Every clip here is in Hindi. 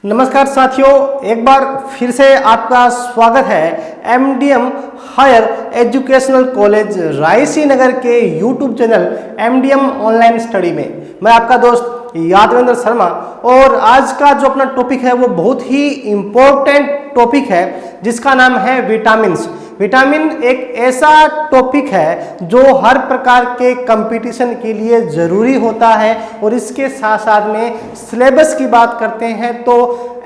नमस्कार साथियों, एक बार फिर से आपका स्वागत है MDM higher educational college Raisi Nagar के YouTube channel MDM online study में। मैं आपका दोस्त यादवेंद्र शर्मा और आज का जो अपना टॉपिक है वो बहुत ही इम्पोर्टेंट टॉपिक है जिसका नाम है विटामिन्स। विटामिन एक ऐसा टॉपिक है जो हर प्रकार के कंपटीशन के लिए ज़रूरी होता है और इसके साथ साथ में सिलेबस की बात करते हैं तो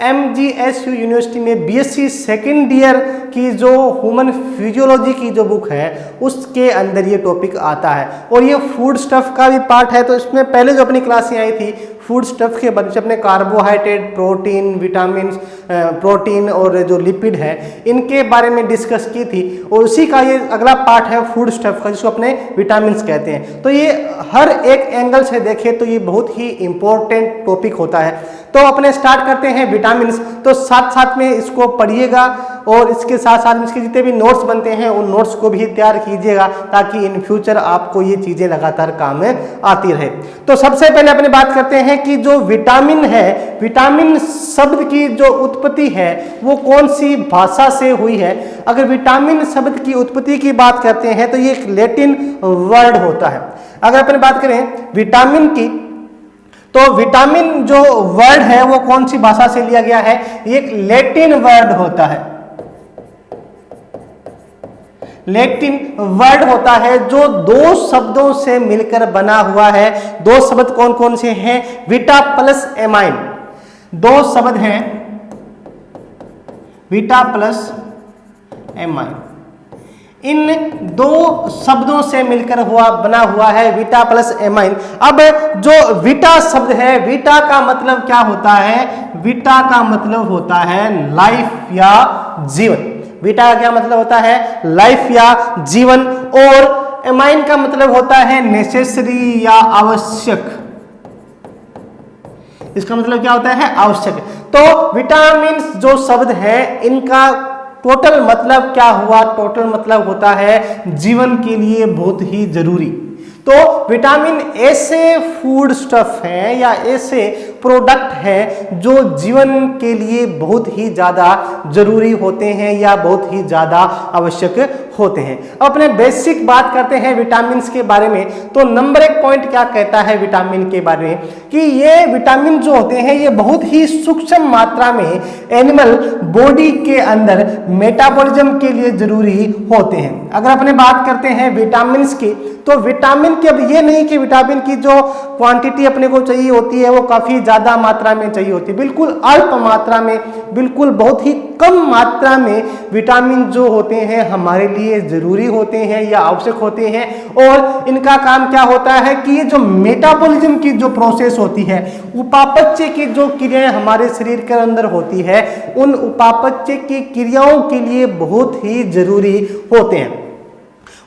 एमजीएसयू यूनिवर्सिटी में बीएससी सेकेंड ईयर की जो ह्यूमन फिजियोलॉजी की जो बुक है उसके अंदर ये टॉपिक आता है और ये फूड स्टफ का भी पार्ट है। तो इसमें पहले जो अपनी क्लासें आई थी फूड स्टफ के बाद अपने कार्बोहाइड्रेट, प्रोटीन, विटामिन, प्रोटीन और जो लिपिड है इनके बारे में डिस्कस की थी और उसी का ये अगला पार्ट है फूड स्टफ का जिसको अपने विटामिन्स कहते हैं। तो ये हर एक एंगल से देखें तो ये बहुत ही इंपॉर्टेंट टॉपिक होता है। तो अपने स्टार्ट करते हैं विटामिन्स। तो साथ साथ में इसको पढ़िएगा और इसके साथ साथ में इसके जितने भी नोट्स बनते हैं उन नोट्स को भी तैयार कीजिएगा ताकि इन फ्यूचर आपको ये चीज़ें लगातार काम में आती रहे। तो सबसे पहले अपने बात करते हैं कि जो विटामिन है, विटामिन शब्द की जो उत्पत्ति है वो कौन सी भाषा से हुई है। अगर विटामिन शब्द की उत्पत्ति की बात करते हैं तो ये एक लैटिन वर्ड होता है। अगर अपने बात करें विटामिन की तो विटामिन जो वर्ड है वो कौन सी भाषा से लिया गया है, ये एक लैटिन वर्ड होता है। लैटिन वर्ड होता है जो दो शब्दों से मिलकर बना हुआ है। दो शब्द कौन कौन से हैं, विटा प्लस एमाइन। दो शब्द हैं विटा प्लस एमाइन। इन दो शब्दों से मिलकर बना हुआ है विटा प्लस एमाइन। अब जो विटा शब्द है, विटा का मतलब क्या होता है, विटा का मतलब होता है लाइफ या जीवन। विटा का क्या मतलब होता है, लाइफ या जीवन। और एमाइन का मतलब होता है नेसेसरी या आवश्यक। इसका मतलब क्या होता है, आवश्यक। तो विटामिन जो शब्द है इनका टोटल मतलब क्या हुआ, टोटल मतलब होता है जीवन के लिए बहुत ही जरूरी। तो विटामिन ऐसे फूड स्टफ हैं या ऐसे प्रोडक्ट हैं जो जीवन के लिए बहुत ही ज़्यादा जरूरी होते हैं या बहुत ही ज़्यादा आवश्यक होते हैं। अब अपने बेसिक बात करते हैं विटामिन्स के बारे में। तो नंबर एक पॉइंट क्या कहता है विटामिन के बारे में कि ये विटामिन जो होते हैं ये बहुत ही सूक्ष्म मात्रा में एनिमल बॉडी के अंदर मेटाबॉलिज्म के लिए जरूरी होते हैं। अगर अपने बात करते हैं विटामिन्स की तो विटामिन की अब ये नहीं कि विटामिन की जो क्वांटिटी अपने को चाहिए होती है वो काफ़ी ज़्यादा मात्रा में चाहिए होती है। बिल्कुल अल्प मात्रा में, बिल्कुल बहुत ही कम मात्रा में विटामिन जो होते हैं हमारे लिए ज़रूरी होते हैं या आवश्यक होते हैं। और इनका काम क्या होता है कि ये जो मेटाबॉलिज्म की जो प्रोसेस होती है, उपापचय की जो क्रियाएं हमारे शरीर के अंदर होती है, उन उपापचय की क्रियाओं के लिए बहुत ही ज़रूरी होते हैं।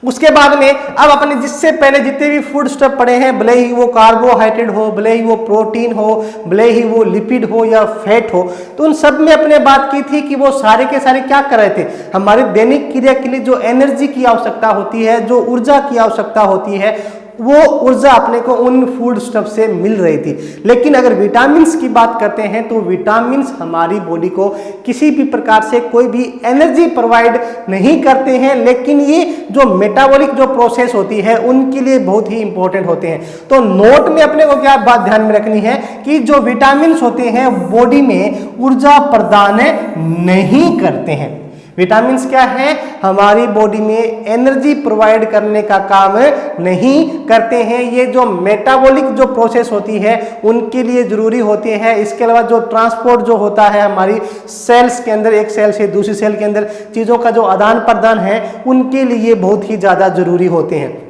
उसके बाद में अब अपने जिससे पहले जितने भी फूड स्टफ पड़े हैं, भले ही वो कार्बोहाइड्रेट हो, भले ही वो प्रोटीन हो, भले ही वो लिपिड हो या फैट हो, तो उन सब में अपने बात की थी कि वो सारे के सारे क्या कर रहे थे, हमारे दैनिक क्रिया के लिए जो एनर्जी की आवश्यकता होती है, जो ऊर्जा की आवश्यकता होती है, वो ऊर्जा अपने को उन फूड स्टफ से मिल रही थी। लेकिन अगर विटामिन्स की बात करते हैं तो विटामिन्स हमारी बॉडी को किसी भी प्रकार से कोई भी एनर्जी प्रोवाइड नहीं करते हैं, लेकिन ये जो मेटाबॉलिक जो प्रोसेस होती है उनके लिए बहुत ही इंपॉर्टेंट होते हैं। तो नोट में अपने को क्या बात ध्यान में रखनी है कि जो विटामिन्स होते हैं बॉडी में ऊर्जा प्रदान नहीं करते हैं। विटामिन्स क्या है, हमारी बॉडी में एनर्जी प्रोवाइड करने का काम नहीं करते हैं। ये जो मेटाबॉलिक जो प्रोसेस होती है उनके लिए जरूरी होते हैं। इसके अलावा जो ट्रांसपोर्ट जो होता है हमारी सेल्स के अंदर, एक सेल से दूसरी सेल के अंदर चीज़ों का जो आदान प्रदान है उनके लिए बहुत ही ज़्यादा जरूरी होते हैं।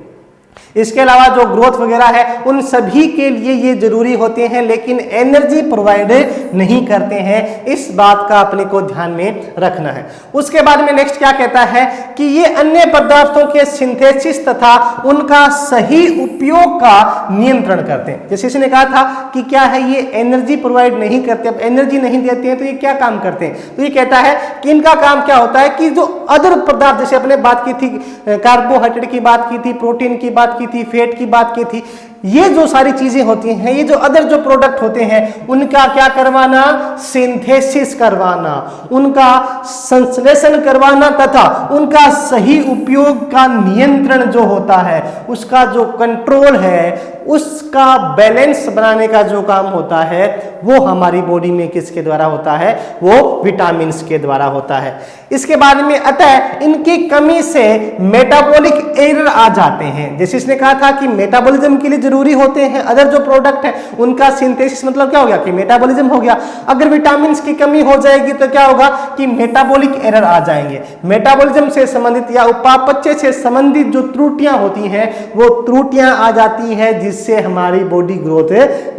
इसके अलावा जो ग्रोथ वगैरह है उन सभी के लिए ये जरूरी होते हैं, लेकिन एनर्जी प्रोवाइड नहीं करते हैं। इस बात का अपने को ध्यान में रखना है। उसके बाद में नेक्स्ट क्या कहता है कि ये अन्य पदार्थों के सिंथेसिस तथा उनका सही उपयोग का नियंत्रण करते हैं। जैसे इसने कहा था कि क्या है, ये एनर्जी प्रोवाइड नहीं करते, अब एनर्जी नहीं देते हैं तो ये क्या काम करते हैं, तो ये कहता है कि इनका काम क्या होता है कि जो अदर पदार्थ, जैसे अपने बात की थी कार्बोहाइड्रेट की बात की थी, प्रोटीन की बात की थी, फैट की बात की थी, ये जो सारी चीजें होती हैं, ये जो अदर जो प्रोडक्ट होते हैं, उनका क्या करवाना, सिंथेसिस करवाना, उनका संश्लेषण करवाना तथा उनका सही उपयोग का नियंत्रण जो होता है, उसका जो कंट्रोल है, उसका बैलेंस बनाने का जो काम होता है, वो हमारी बॉडी में किसके द्वारा होता है, वो विटामिन के द्वारा होता है। इसके बाद में अतः इनकी कमी से मेटाबॉलिक एरर आ जाते हैं। जैसे इसने कहा था कि मेटाबॉलिज्म के लिए जरूरी होते हैं अदर जो प्रोडक्ट है, उनका सिंथेसिस मतलब क्या हो गया कि मेटाबॉलिज्म हो गया। अगर विटामिन की कमी हो जाएगी तो क्या होगा कि मेटाबॉलिक एरर आ जाएंगे। मेटाबॉलिज्म से संबंधित या उपापचय से संबंधित जो त्रुटियां होती हैं, वो त्रुटियां आ जाती है, जिससे हमारी बॉडी ग्रोथ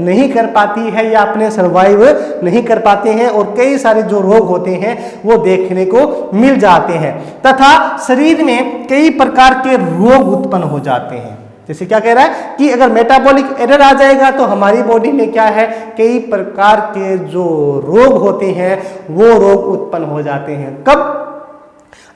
नहीं कर पाती है या अपने सर्वाइव नहीं कर पाते हैं, और कई सारे जो रोग होते हैं वो देखने को मिल जाते हैं तथा शरीर में कई प्रकार के रोग उत्पन्न हो जाते हैं। जैसे क्या कह रहा है कि अगर मेटाबॉलिक एरर आ जाएगा तो हमारी बॉडी में क्या है, कई प्रकार के जो रोग होते हैं वो रोग उत्पन्न हो जाते हैं। कब?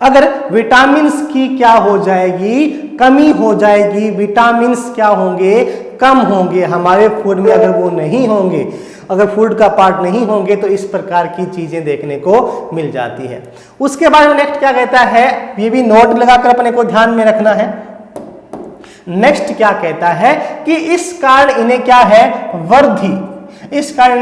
अगर विटामिन्स की क्या हो जाएगी, कमी हो जाएगी, विटामिन्स क्या होंगे, कम होंगे हमारे फूड में। अगर वो नहीं होंगे, अगर फूड का पार्ट नहीं होंगे, तो इस प्रकार की चीजें देखने को मिल जाती है। उसके बाद नेक्स्ट क्या कहता है, ये भी नोट लगाकर अपने को ध्यान में रखना है। नेक्स्ट क्या कहता है कि इस कारण इन्हें क्या है, वर्धी, इस कारण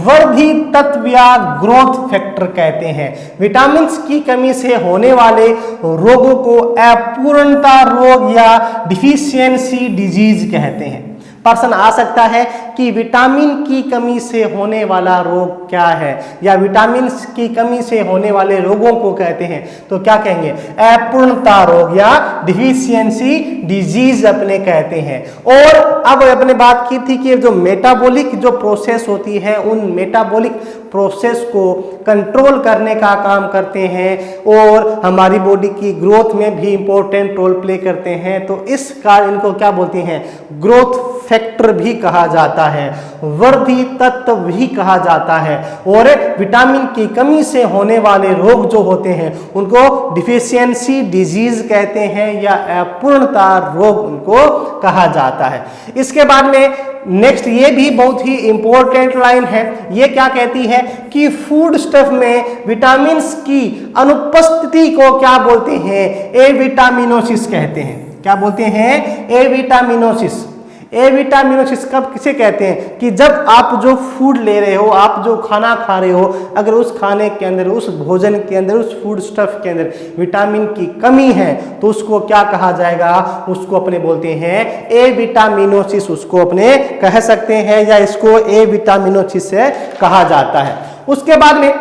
वर्धी तत्व या ग्रोथ फैक्टर कहते हैं। विटामिन की कमी से होने वाले रोगों को अपूर्णता रोग या डिफिशियंसी डिजीज कहते हैं। प्रश्न आ सकता है कि विटामिन की कमी से होने वाला रोग क्या है, या विटामिन की कमी से होने वाले रोगों को कहते हैं, तो क्या कहेंगे, अपूर्णता रोग या डिफिशियंसी डिजीज अपने कहते हैं। और अब अपने बात की थी कि जो मेटाबॉलिक जो प्रोसेस होती है, उन मेटाबॉलिक प्रोसेस को कंट्रोल करने का काम करते हैं और हमारी बॉडी की ग्रोथ में भी इंपॉर्टेंट रोल प्ले करते हैं। तो इस कारण इनको क्या बोलते हैं, ग्रोथ फैक्टर भी कहा जाता है, वर्धी तत्व भी कहा जाता है। और विटामिन की कमी से होने वाले रोग जो होते हैं उनको डिफिशियंसी डिजीज कहते हैं या अपूर्णता रोग उनको कहा जाता है। इसके बाद में नेक्स्ट ये भी बहुत ही इंपॉर्टेंट लाइन है, ये क्या कहती है कि फूड स्टफ में विटामिन्स की अनुपस्थिति को क्या बोलते हैं, एविटामिनोसिस कहते हैं। क्या बोलते हैं, एविटामिनोसिस। एविटामिनोसिस कब किसे कहते हैं कि जब आप जो फूड ले रहे हो, आप जो खाना खा रहे हो, अगर उस खाने के अंदर, उस भोजन के अंदर, उस फूड स्टफ के अंदर विटामिन की कमी है, तो उसको क्या कहा जाएगा, उसको अपने बोलते हैं एविटामिनोसिस, उसको अपने कह सकते हैं या इसको एविटामिनोसिस से कहा जाता है। उसके बाद में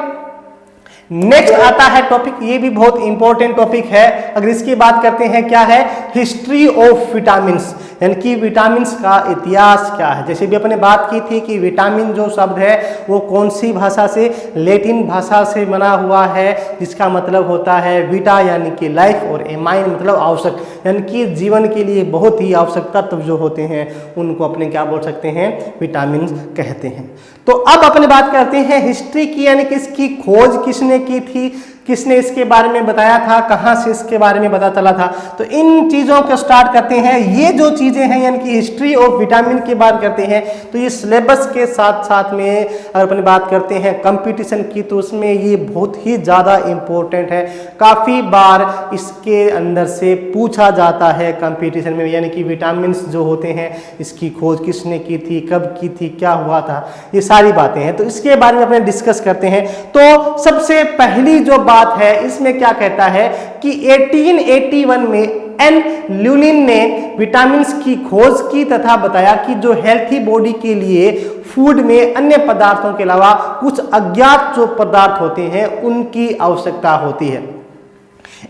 नेक्स्ट आता है टॉपिक, ये भी बहुत इंपॉर्टेंट टॉपिक है। अगर इसकी बात करते हैं, क्या है, हिस्ट्री ऑफ विटामिन्स, यानी कि विटामिन्स का इतिहास क्या है। जैसे भी अपने बात की थी कि विटामिन जो शब्द है वो कौन सी भाषा से, लैटिन भाषा से बना हुआ है, जिसका मतलब होता है विटा यानी कि लाइफ, और एमाइन मतलब आवश्यक, यानी कि जीवन के लिए बहुत ही आवश्यक तत्व जो होते हैं उनको अपने क्या बोल सकते हैं, विटामिन कहते हैं। तो अब अपने बात करते हैं हिस्ट्री की, यानी कि इसकी खोज किसने की थी, किसने इसके बारे में बताया था, कहाँ से इसके बारे में पता चला था। तो इन चीज़ों को स्टार्ट करते हैं। ये जो चीज़ें हैं यानी कि हिस्ट्री ऑफ विटामिन की बात करते हैं, तो ये सिलेबस के साथ साथ में अगर अपनी बात करते हैं कंपटीशन की, तो उसमें ये बहुत ही ज़्यादा इम्पोर्टेंट है। काफ़ी बार इसके अंदर से पूछा जाता है कंपटीशन में, यानी कि विटामिन जो होते हैं इसकी खोज किसने की थी, कब की थी, क्या हुआ था, ये सारी बातें हैं। तो इसके बारे में अपने डिस्कस करते हैं। तो सबसे पहली जो बात है इसमें क्या कहता है कि 1881 में एन ल्यूलिन ने विटामिन की खोज की तथा बताया कि जो हेल्थी बॉडी के लिए फूड में अन्य पदार्थों के अलावा कुछ अज्ञात जो पदार्थ होते हैं उनकी आवश्यकता होती है।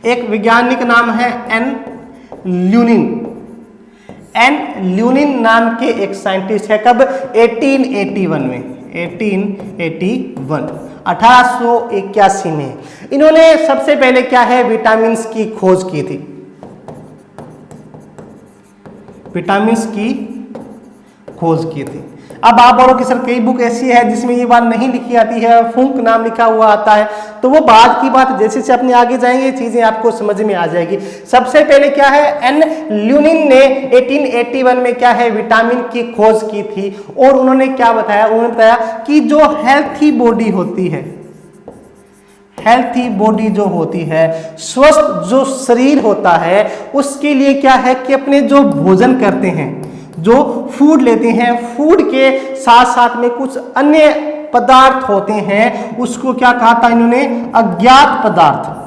एक वैज्ञानिक नाम है एन ल्यूलिन। एन ल्यूलिन नाम के एक साइंटिस्ट है, कब, 1881 में, 1881 में इन्होंने सबसे पहले क्या है, विटामिन की खोज की थी। विटामिन की खोज की थी। अब आप बोलो कि सर कई बुक ऐसी है जिसमें ये बात नहीं लिखी आती है, फूंक नाम लिखा हुआ आता है, तो वो बाद की बात, जैसे से अपने आगे जाएंगे चीजें आपको समझ में आ जाएगी। सबसे पहले क्या है, एन ल्यूनिन ने 1881 में क्या है विटामिन की खोज की थी और उन्होंने क्या बताया, उन्होंने बताया कि जो हेल्थी बॉडी होती है, हेल्थी बॉडी जो होती है, स्वस्थ जो शरीर होता है, उसके लिए क्या है कि अपने जो भोजन करते हैं, जो फूड लेते हैं, फूड के साथ साथ में कुछ अन्य पदार्थ होते हैं, उसको क्या कहा था इन्होंने, अज्ञात पदार्थ।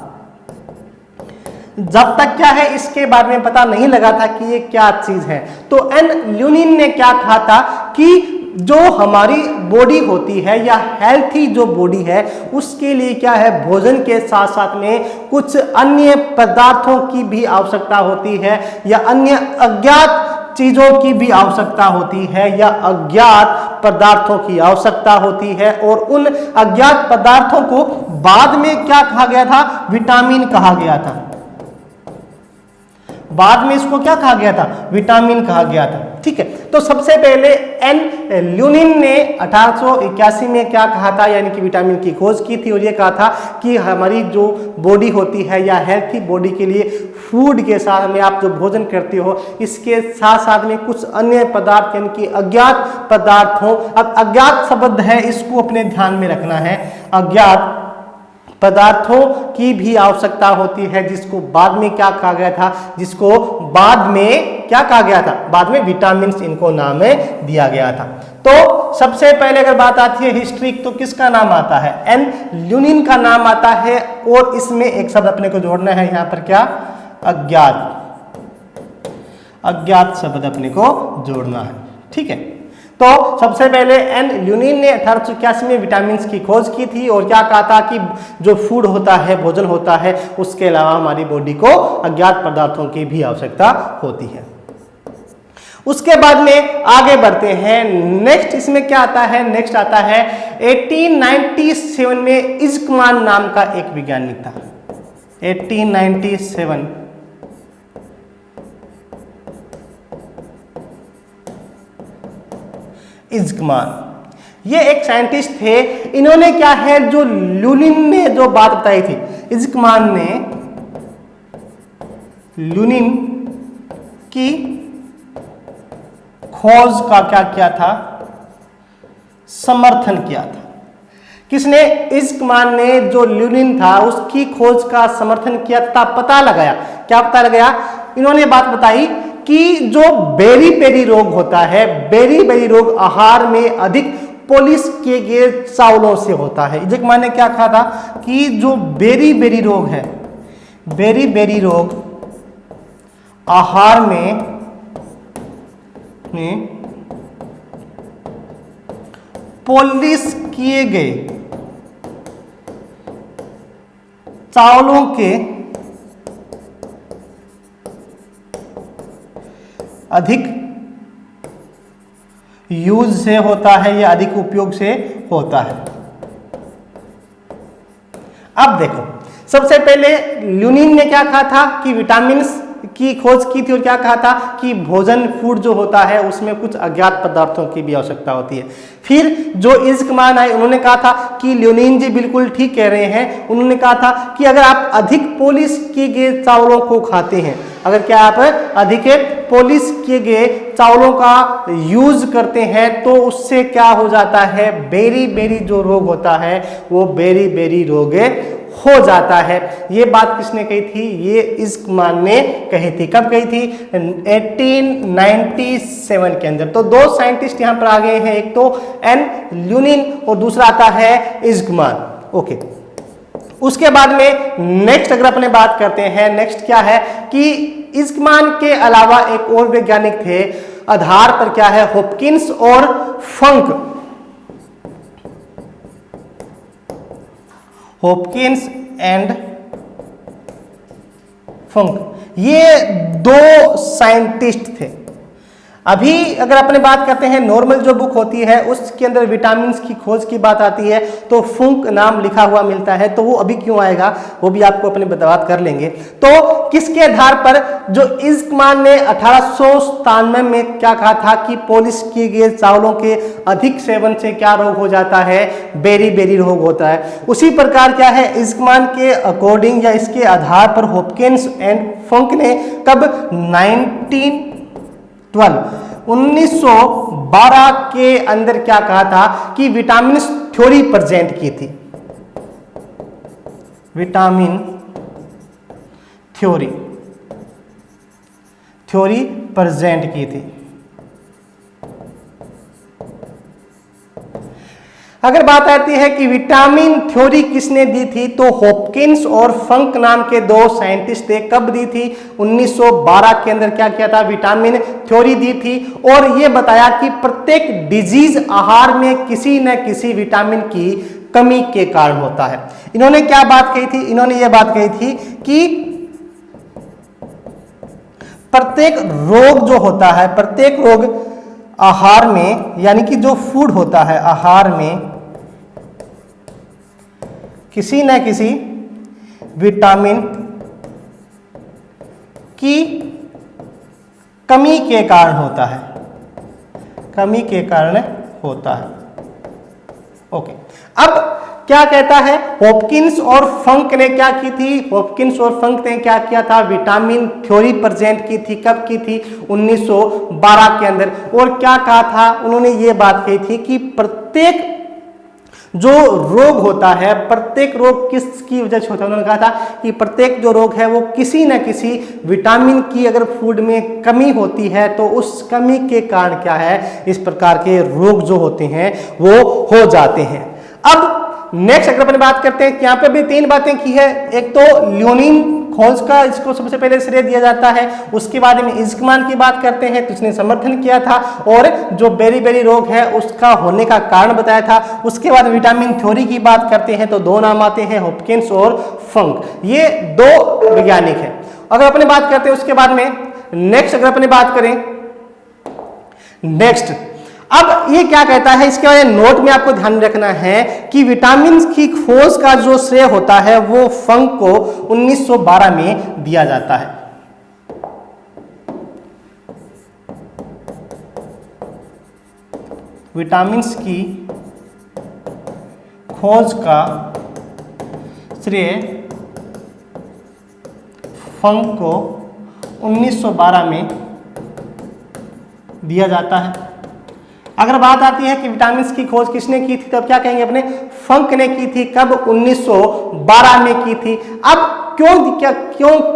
जब तक क्या है इसके बारे में पता नहीं लगा था कि ये क्या चीज है, तो एन ल्यूनिन ने क्या कहा था कि जो हमारी बॉडी होती है या हेल्थी जो बॉडी है, उसके लिए क्या है भोजन के साथ साथ में कुछ अन्य पदार्थों की भी आवश्यकता होती है या अन्य अज्ञात चीजों की भी आवश्यकता होती है या अज्ञात पदार्थों की आवश्यकता होती है। और उन अज्ञात पदार्थों को बाद में क्या कहा गया था, विटामिन कहा गया था। बाद में इसको क्या कहा गया था, विटामिन कहा गया था। ठीक है, तो सबसे पहले एन ल्यूनिन ने 1881 में क्या कहा था, यानी कि विटामिन की खोज की थी और ये कहा था कि हमारी जो बॉडी होती है या हेल्थी बॉडी के लिए फूड के साथ में आप जो भोजन करते हो, इसके साथ साथ में कुछ अन्य पदार्थ यानी कि अज्ञात पदार्थ हो। अब अज्ञात शब्द है, इसको अपने ध्यान में रखना है, अज्ञात पदार्थों की भी आवश्यकता होती है, जिसको बाद में क्या कहा गया था, जिसको बाद में क्या कहा गया था, बाद में विटामिन इनको नाम दिया गया था। तो सबसे पहले अगर बात आती है हिस्ट्री, तो किसका नाम आता है, एन ल्यूनिन का नाम आता है और इसमें एक शब्द अपने को जोड़ना है, यहां पर क्या, अज्ञात, अज्ञात शब्द अपने को जोड़ना है। ठीक है, तो सबसे पहले एन ल्यूनिन ने 1881 में विटामिन की खोज की थी और क्या कहा था कि जो फूड होता है, भोजन होता है, उसके अलावा हमारी बॉडी को अज्ञात पदार्थों की भी आवश्यकता होती है। उसके बाद में आगे बढ़ते हैं, नेक्स्ट इसमें क्या आता है, नेक्स्ट आता है 1897 में इज़्कमान नाम का एक वैज्ञानिक था। 1897 इज़्कमान, ये एक साइंटिस्ट थे। इन्होंने क्या है, जो ल्यूनिन ने जो बात बताई थी, इज़्कमान ने ल्यूनिन की खोज का क्या किया था, समर्थन किया था। किसने, इज़्कमान ने जो ल्यूनिन था उसकी खोज का समर्थन किया था, पता लगाया। क्या पता लगाया, इन्होंने बात बताई कि जो बेरी बेरी रोग होता है, बेरी बेरी रोग आहार में अधिक पॉलिश किए गए चावलों से होता है। इज़्कमान ने क्या कहा था कि जो बेरी बेरी रोग है, बेरी बेरी रोग आहार में पॉलिश किए गए चावलों के अधिक यूज से होता है या अधिक उपयोग से होता है। अब देखो, सबसे पहले ल्यूनिन ने क्या कहा था कि विटामिन की खोज की थी और क्या कहा था कि भोजन फूड जो होता है उसमें कुछ अज्ञात पदार्थों की भी आवश्यकता होती है। फिर जो इज़्कमान आए, उन्होंने कहा था कि ल्यूनिन जी बिल्कुल ठीक कह रहे हैं। उन्होंने कहा था कि अगर आप अधिक पॉलिश किए गए चावलों को खाते हैं, अगर क्या आप अधिक पॉलिश किए गए चावलों का यूज करते हैं, तो उससे क्या हो जाता है, बेरी बेरी जो रोग होता है वो बेरी बेरी रोग हो जाता है। ये बात किसने कही थी, ये इज़्कमान ने कही थी। कब कही थी, 1897 के अंदर। तो दो साइंटिस्ट यहां पर आ गए हैं, एक तो एन ल्यूनिन और दूसरा आता है इज़्कमान। ओके, उसके बाद में नेक्स्ट अगर अपने बात करते हैं, नेक्स्ट क्या है कि इज़्कमान के अलावा एक और वैज्ञानिक थे, आधार पर क्या है, हॉपकिंस और फंक। हॉपकिंस एंड फंक, ये दो साइंटिस्ट थे। अभी अगर अपने बात करते हैं नॉर्मल जो बुक होती है उसके अंदर विटामिन की खोज की बात आती है तो फुंक नाम लिखा हुआ मिलता है, तो वो अभी क्यों आएगा वो भी आपको अपने बात कर लेंगे। तो किसके आधार पर जो इज़्क़मान ने 1897 में क्या कहा था कि पॉलिश किए गए चावलों के अधिक सेवन से क्या रोग हो जाता है, बेरी रोग होता है। उसी प्रकार क्या है इज़्क़मान के अकॉर्डिंग या इसके आधार पर हॉपकिंस एंड फंक ने कब 1912 के अंदर क्या कहा था कि विटामिन थ्योरी प्रेजेंट की थी, विटामिन थ्योरी प्रेजेंट की थी। अगर बात आती है कि विटामिन थ्योरी किसने दी थी तो हॉपकिंस और फंक नाम के दो साइंटिस्ट थे। कब दी थी? 1912 के अंदर क्या किया था, विटामिन थ्योरी दी थी और यह बताया कि प्रत्येक डिजीज आहार में किसी न किसी विटामिन की कमी के कारण होता है। इन्होंने क्या बात कही थी? इन्होंने यह बात कही थी कि प्रत्येक रोग जो होता है, प्रत्येक रोग आहार में यानी कि जो फूड होता है आहार में किसी न किसी विटामिन की कमी के कारण होता है, कमी के कारण होता है। ओके, अब क्या कहता है हॉपकिंस और फंक ने क्या की थी? हॉपकिंस और फंक ने क्या किया था? विटामिन थ्योरी प्रेजेंट की थी। कब की थी? 1912 के अंदर। और क्या कहा था उन्होंने? ये बात कही थी कि प्रत्येक जो रोग होता है, प्रत्येक रोग किसकी वजह से होता है? उन्होंने कहा था कि प्रत्येक जो रोग है वो किसी न किसी विटामिन की अगर फूड में कमी होती है तो उस कमी के कारण क्या है, इस प्रकार के रोग जो होते हैं वो हो जाते हैं। अब नेक्स्ट अगर अपन बात करते हैं कि यहाँ पे भी तीन बातें की है। एक तो ल्यूनिन खोज का इसको सबसे पहले श्रेय दिया जाता है, उसके बाद में इज़्क़मान की बात करते हैं तो इसने समर्थन किया था और जो बेरी रोग है उसका होने का कारण बताया था। उसके बाद विटामिन थ्योरी की बात करते हैं तो दो नाम आते हैं, हॉपकिंस और फंक, ये दो वैज्ञानिक है। अगर अपने बात करते हैं उसके बाद में नेक्स्ट अगर अपने बात करें नेक्स्ट, अब ये क्या कहता है इसके बारे में नोट में आपको ध्यान रखना है कि विटामिन की खोज का जो श्रेय होता है वो फंक को 1912 में दिया जाता है। विटामिन की खोज का श्रेय फंक को 1912 में दिया जाता है। अगर बात आती है कि विटामिन की खोज किसने की थी तब क्या कहेंगे अपने? फंक ने की थी। कब? 1912 में की थी। अब क्यों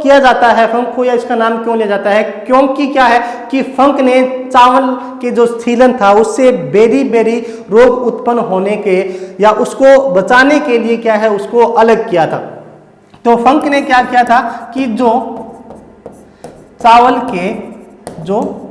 किया जाता है फंक को या इसका नाम क्यों लिया जाता है? क्योंकि क्या है कि फंक ने चावल के जो सीलन था उससे बेरी रोग उत्पन्न होने के या उसको बचाने के लिए क्या है उसको अलग किया था। तो फंक ने क्या किया था कि जो चावल के जो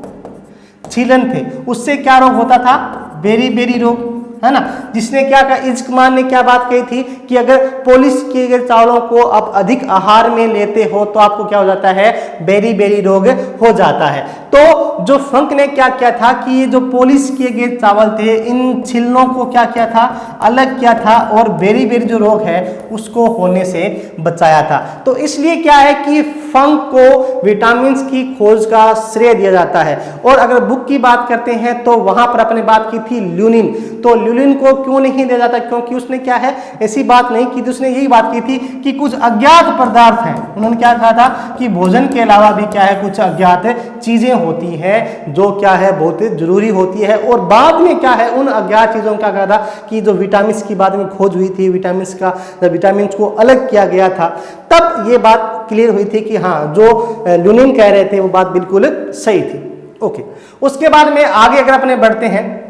छीलन थे उससे क्या रोग होता था? बेरी रोग, है ना। जिसने क्या कहा, इज़्क़मान ने क्या बात कही थी कि अगर पॉलिश किए गए चावलों को आप अधिक आहार में लेते हो तो आपको क्या हो जाता है? बेरी रोग हो जाता है। तो जो फंक ने क्या किया था कि ये जो पॉलिश किए गए चावल थे इन छिलनों को क्या किया था? अलग किया था और बेरी जो रोग है उसको होने से बचाया था। तो इसलिए क्या है कि फंक को विटामिन की खोज का श्रेय दिया जाता है। और अगर बुक की बात करते हैं तो वहां पर अपने बात की थी ल्यूनिन, तो ल्यूनिन को क्यों नहीं दिया जाता? क्योंकि उसने क्या है ऐसी बात नहीं की थी, उसने यही बात की थी कि कुछ अज्ञात पदार्थ हैं। उन्होंने क्या कहा था कि भोजन के अलावा भी क्या है कुछ अज्ञात चीजें होती हैं जो क्या है बहुत जरूरी होती है। और बाद में क्या है उन अज्ञात चीजों का कहा था कि जो विटामिन की बाद में खोज हुई थी, विटामिन को अलग किया गया था, तब ये बात क्लियर हुई थी कि हाँ जो ल्यूनिन कह रहे थे वो बात बिल्कुल सही थी। ओके, उसके बाद में आगे अगर अपने बढ़ते हैं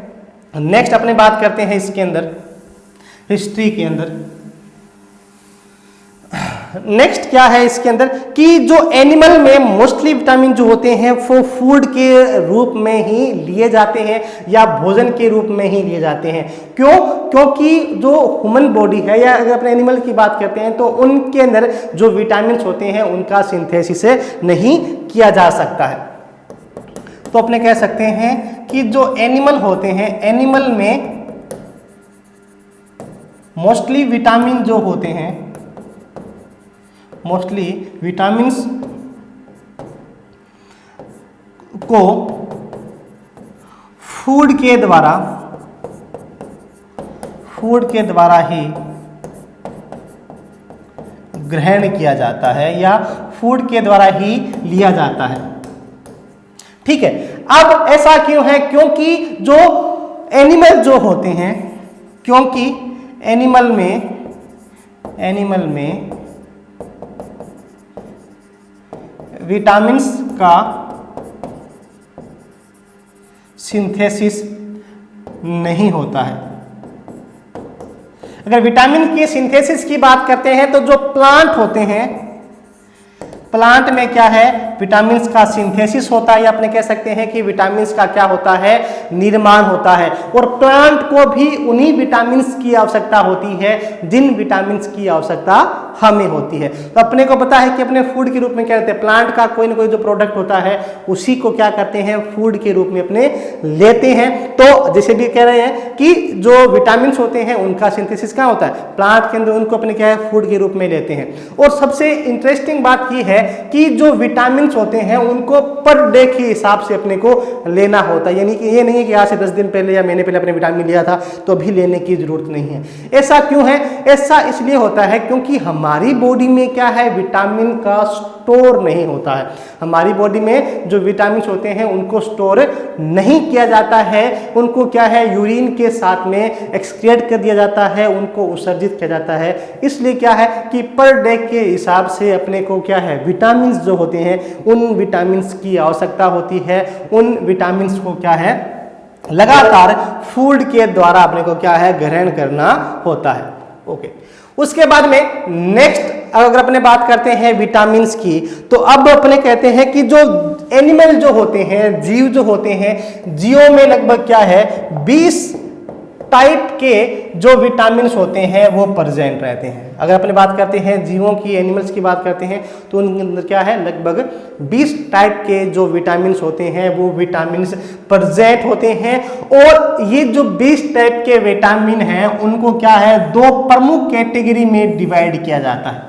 नेक्स्ट अपने बात करते हैं इसके अंदर हिस्ट्री के अंदर नेक्स्ट क्या है इसके अंदर कि जो एनिमल में मोस्टली विटामिन जो होते हैं वो फूड के रूप में ही लिए जाते हैं या भोजन के रूप में ही लिए जाते हैं। क्यों? क्योंकि जो ह्यूमन बॉडी है या अगर अपने एनिमल की बात करते हैं तो उनके अंदर जो विटामिन होते हैं उनका सिंथेसिस नहीं किया जा सकता है। तो अपने कह सकते हैं कि जो एनिमल होते हैं, एनिमल में मोस्टली विटामिन जो होते हैं, मोस्टली विटामिन्स को फूड के द्वारा ही ग्रहण किया जाता है या फूड के द्वारा ही लिया जाता है। ठीक है, अब ऐसा क्यों है? क्योंकि जो एनिमल जो होते हैं, क्योंकि एनिमल में विटामिन्स का सिंथेसिस नहीं होता है। अगर विटामिन के सिंथेसिस की बात करते हैं तो जो प्लांट होते हैं, प्लांट में क्या है, विटामिन्स का सिंथेसिस होता है, या अपने कह सकते हैं कि विटामिन्स का क्या होता है, निर्माण होता है। और प्लांट को भी उन्हीं विटामिन्स की आवश्यकता होती है जिन विटामिन्स की आवश्यकता हमें होती है। तो अपने को पता है कि अपने फूड के रूप में क्या करते हैं, प्लांट का कोई ना कोई जो प्रोडक्ट होता है उसी को क्या करते हैं, फूड के रूप में अपने लेते हैं। तो जैसे भी कह रहे हैं कि जो विटामिन्स होते हैं उनका सिंथेसिस क्या होता है, प्लांट के अंदर, उनको अपने क्या है, फूड के रूप में लेते हैं। और सबसे इंटरेस्टिंग बात यह है कि जो विटामिन्स होते हैं उनको पर डे के हिसाब से अपने को लेना होता है, यानी कि ये नहीं है कि आज से 10 दिन पहले या महीने पहले अपने विटामिन लिया था तो अभी लेने की जरूरत नहीं है। ऐसा क्यों है? ऐसा इसलिए होता है क्योंकि हमारी बॉडी में क्या है, विटामिन का स्टोर नहीं होता है। हमारी बॉडी में जो विटामिन होते हैं उनको स्टोर नहीं किया जाता है, उनको क्या है, यूरिन के साथ में एक्सक्रीट कर दिया जाता है, उनको उत्सर्जित किया जाता है। इसलिए क्या है कि पर डे के हिसाब से अपने को क्या है, विटामिन जो होते हैं उन विटामिन्स की आवश्यकता होती है। उन विटामिन्स को क्या है, लगातार फूड के द्वारा अपने को क्या है, ग्रहण करना होता है। ओके, उसके बाद में नेक्स्ट अगर अपने बात करते हैं विटामिन्स की, तो अब अपने कहते हैं कि जो एनिमल जो होते हैं, जीव जो होते हैं, जीवों में लगभग क्या है, 20 टाइप के जो विटामिन्स होते हैं वो प्रेजेंट रहते हैं। अगर अपने बात करते हैं जीवों की, एनिमल्स की बात करते हैं तो उनके अंदर क्या है, लगभग 20 टाइप के जो विटामिन्स होते हैं वो विटामिन्स प्रेजेंट होते हैं। और ये जो 20 टाइप के विटामिन हैं उनको क्या है, 2 प्रमुख कैटेगरी में डिवाइड किया जाता है।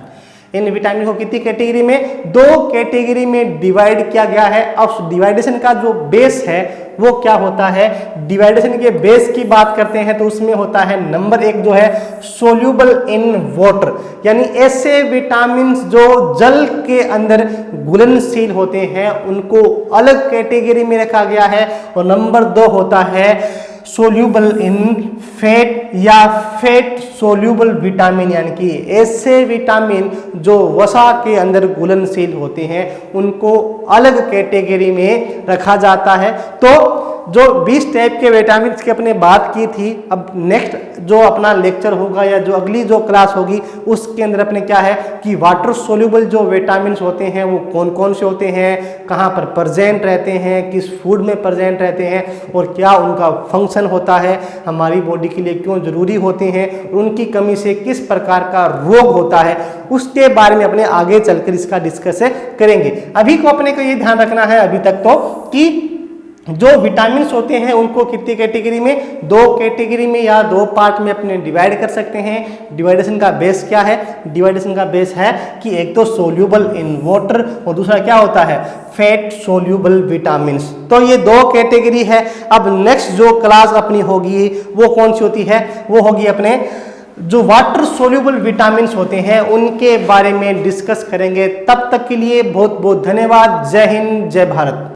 इन विटामिन को कितनी कैटेगरी में, 2 कैटेगरी में डिवाइड किया गया है। अब डिवाइडेशन का जो बेस है वो क्या होता है, डिवाइडेशन के बेस की बात करते हैं तो उसमें होता है नंबर 1 जो है सोल्यूबल इन वाटर, यानी ऐसे विटामिन जो जल के अंदर घुलनशील होते हैं उनको अलग कैटेगरी में रखा गया है। और नंबर 2 होता है सोल्यूबल इन फैट या फैट सोल्यूबल विटामिन, यानी कि ऐसे विटामिन जो वसा के अंदर घुलनशील होते हैं उनको अलग कैटेगरी में रखा जाता है। तो जो 20 टाइप के विटामिन की अपने बात की थी, अब नेक्स्ट जो अपना लेक्चर होगा या जो अगली जो क्लास होगी उसके अंदर अपने क्या है कि वाटर सोल्यूबल जो विटामिन होते हैं वो कौन कौन से होते हैं, कहाँ पर प्रेजेंट रहते हैं, किस फूड में प्रेजेंट रहते हैं और क्या उनका फंक्शन होता है, हमारी बॉडी के लिए क्यों जरूरी होते हैं, उनकी कमी से किस प्रकार का रोग होता है, उसके बारे में अपने आगे चलकर इसका डिस्कस करेंगे। अभी को अपने को ये ध्यान रखना है अभी तक तो कि जो विटामिन होते हैं उनको कितनी कैटेगरी में, 2 कैटेगरी में या 2 पार्ट में अपने डिवाइड कर सकते हैं। डिवाइडेशन का बेस क्या है, डिवाइडेशन का बेस है कि एक तो सोल्यूबल इन वाटर और दूसरा क्या होता है, फैट सोल्यूबल विटामिन। तो ये 2 कैटेगरी है। अब नेक्स्ट जो क्लास अपनी होगी वो कौन सी होती है, वो होगी अपने जो वाटर सोल्यूबल विटामिन होते हैं उनके बारे में डिस्कस करेंगे। तब तक के लिए बहुत बहुत धन्यवाद। जय हिंद, जय भारत।